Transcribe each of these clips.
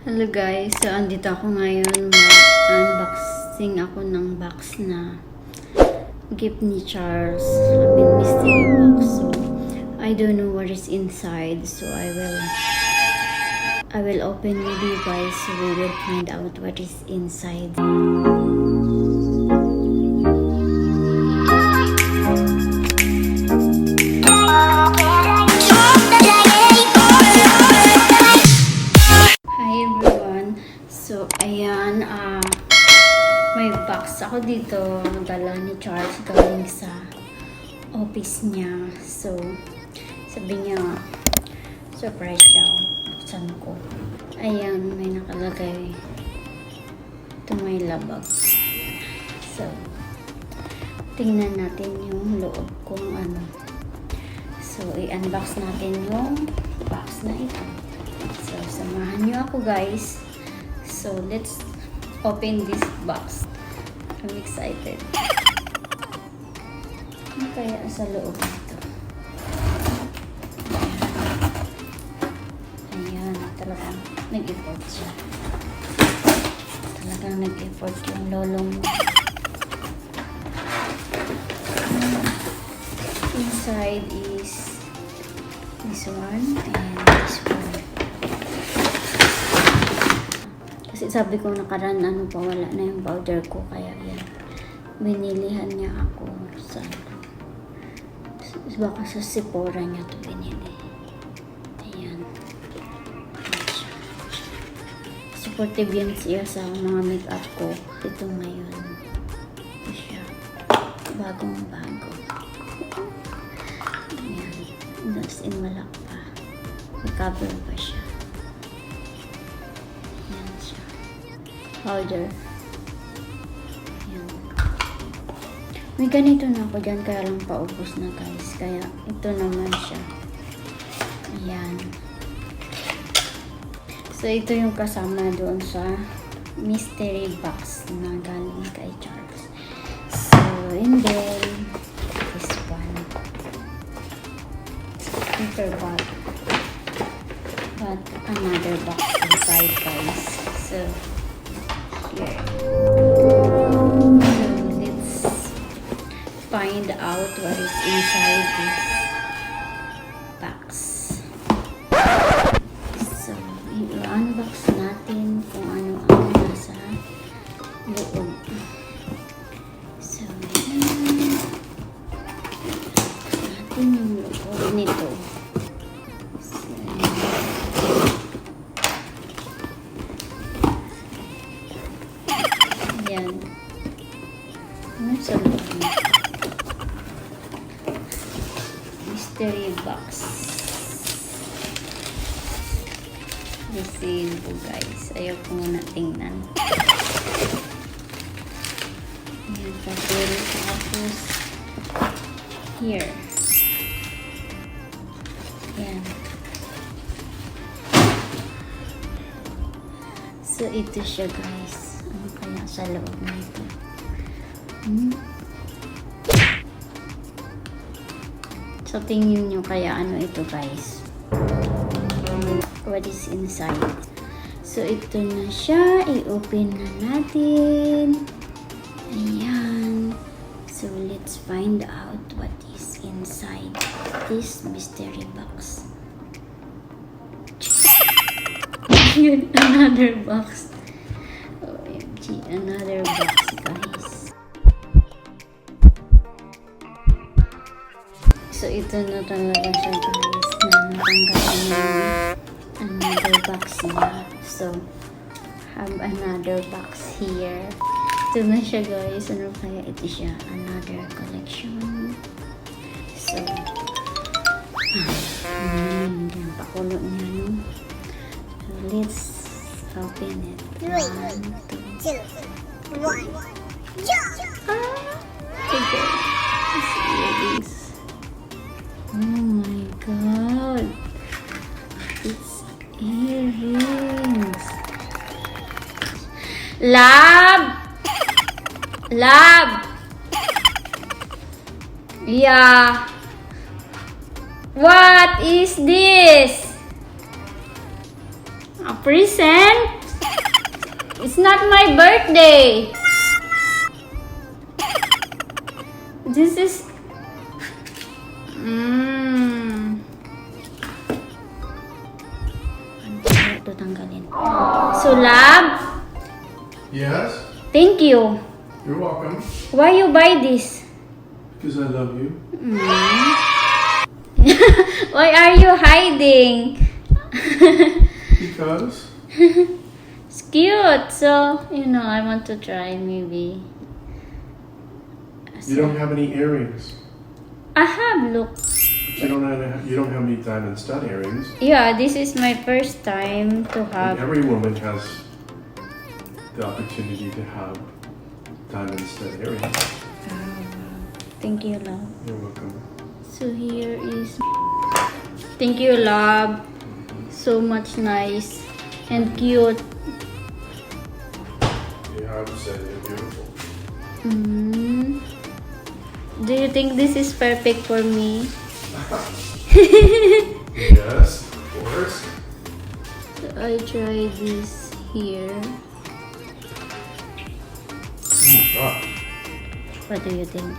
Hello guys, so andito ako ngayon, mag-unboxing ako ng box na gift ni Charles. Mystery box. So I don't know what is inside, so I will open with you guys, so we will find out what is inside. So, ayan, may box ako dito, dala ni Charles galing sa office niya. So, sabi niya, surprise daw, buksan ko. Ayan, may nakalagay, ito may labag. So, tingnan natin yung loob kung ano. So, i-unbox natin yung box na ito. So, samahan niyo ako guys. So, let's open this box. I'm excited. Ano kaya sa loob nito? Ayan, talagang nag-effort siya. Talagang nag-effort yung lolong mo. Inside is this one and this one. Kasi sabi ko nakaraan pa, wala na yung powder ko, kaya yan, binilihan niya ako sa baka sa Sephora niya to binili. Ayan, supportive yan siya sa mga makeup ko. Ito ngayon, ito siya, bagong bago. Ayan, das in malak pa, may cover pa siya. Powder. Ayan. May ganito na ako dyan, kaya lang paubos na guys. Kaya ito naman siya. Ayan. So ito yung kasama doon sa mystery box na galing kay Charles. So, and then this one. Paper bag. But another box inside guys. So, here. So let's find out what is inside this box. So, i-unbox natin kung ano ang nasa loob. So, natin yung loob nito. Ayan. Ano sa loob niya? Mystery box. Resibo guys. Ayaw ko muna tingnan. Ayan. Tapos here. Ayan. So ito siya guys. Ano kaya sa loob nito? So, tingin nyo kaya ano ito guys. What is inside? So, ito na siya. I-open na natin. Ayan. So, let's find out what is inside this mystery box. Yun, another box. OMG, another box guys. So, ito na talaga siya guys, na natanggalan ng another box niya. So, have another box here. Ito na siya guys. Ano kaya ito siya? Another collection. So, yan, pakulo niya, no? So, let's open it. 1, 2, 1. Okay. Let's see this. Oh my god. It's earrings. Lab! Lab! Yeah. What is this? present? It's not my birthday. This is... Ito tanggalin. So, love? Yes? Thank you. You're welcome. Why you buy this? Because I love you. Why are you hiding? Because? It's cute. So, I want to try maybe. You don't have any earrings. I have, look. But you don't have any diamond stud earrings. Yeah, this is my first time to And have. every woman has the opportunity to have diamond stud earrings. Thank you, love. You're welcome. So here is... Thank you, love. So much nice and cute. Yeah, I would say you're beautiful. Do you think this is perfect for me? Yes, of course. So I try this here. Wow. What do you think?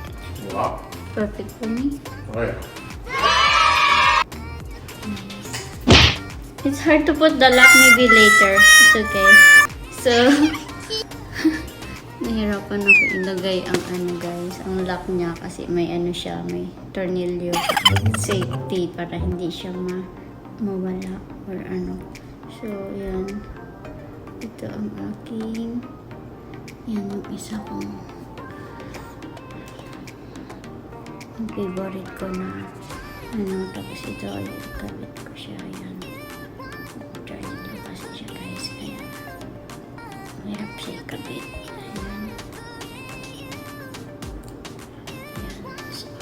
Wow. Perfect for me? Oh, yeah. It's hard to put the lock, maybe later. It's okay. So, nahirapan ako ilagay ang guys, ang lock niya kasi may siya, may tornilyo. Safety para hindi siya mawala or So, yan. Ito ang aking, yan yung isa kong ang favorite ko na tapos ito ay kabit ko siya, yan. Try nito kasi siya guys, kaya mahirap siya ikabit. Ayan. Ayan. So,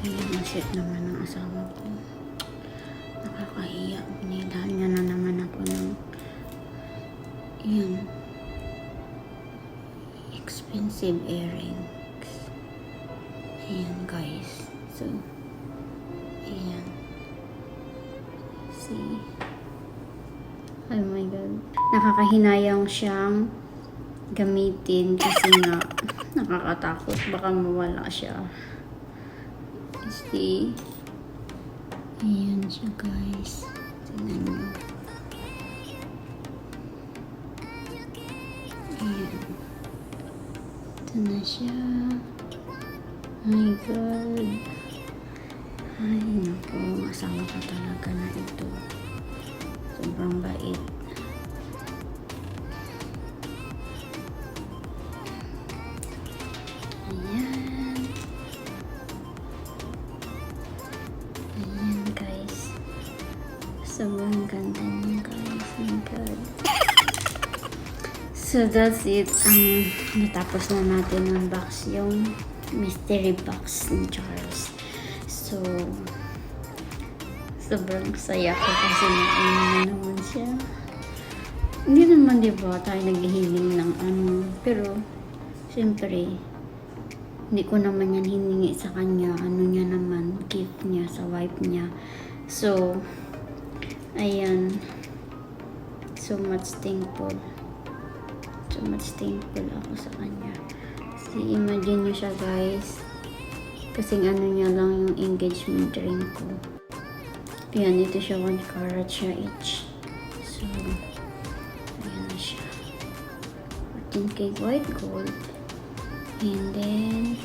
ayan, nasit naman ang asawa ko. Nakakahiya. Binilahan niya na naman ako ng yun, expensive earrings. Ayan guys. So, ayan. See? Oh my god. Nakakahinayang siyang gamitin kasi nga nakakatakot. Baka mawala siya. See? Ayan siya guys. Tingnan nyo. Ayan. Ito na siya. My God. Ay, naku. Asawa ko talaga na ito. Sobrang bait. Ayan. Ayan guys. Sobrang ganda niya guys. My God. So that's it. Natapos na natin unbox yung mystery box ni Charles. So, sobrang saya ko kasi na naman siya. Hindi naman diba tayo naghihiling ng pero siyempre hindi ko naman yan hiningi sa kanya. Niya naman, gift niya sa wife niya. So, ayan. So much thankful. So much thankful ako sa kanya. Kasi imagine nyo siya guys. Kasing niya lang yung engagement ring ko. Ayan, ito siya 1 carat siya each. So, ayan na siya. 14K white gold. And then,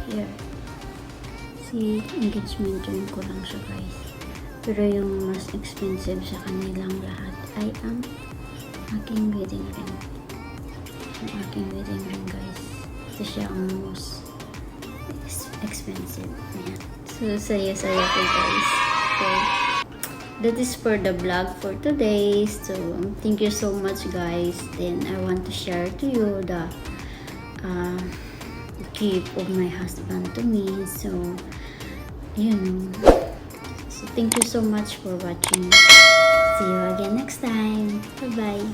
here. See, engagement ring ko lang siya guys. Pero yung mas expensive sa kanilang lahat ay ang aking wedding ring. Ang aking wedding ring guys. Ito siya ang most expensive. Ayan. So, saya-saya ko guys. So, that is for the vlog for today. So, thank you so much guys. Then, I want to share to you the gift of my husband to me. So, so thank you so much for watching. See you again next time. Bye bye.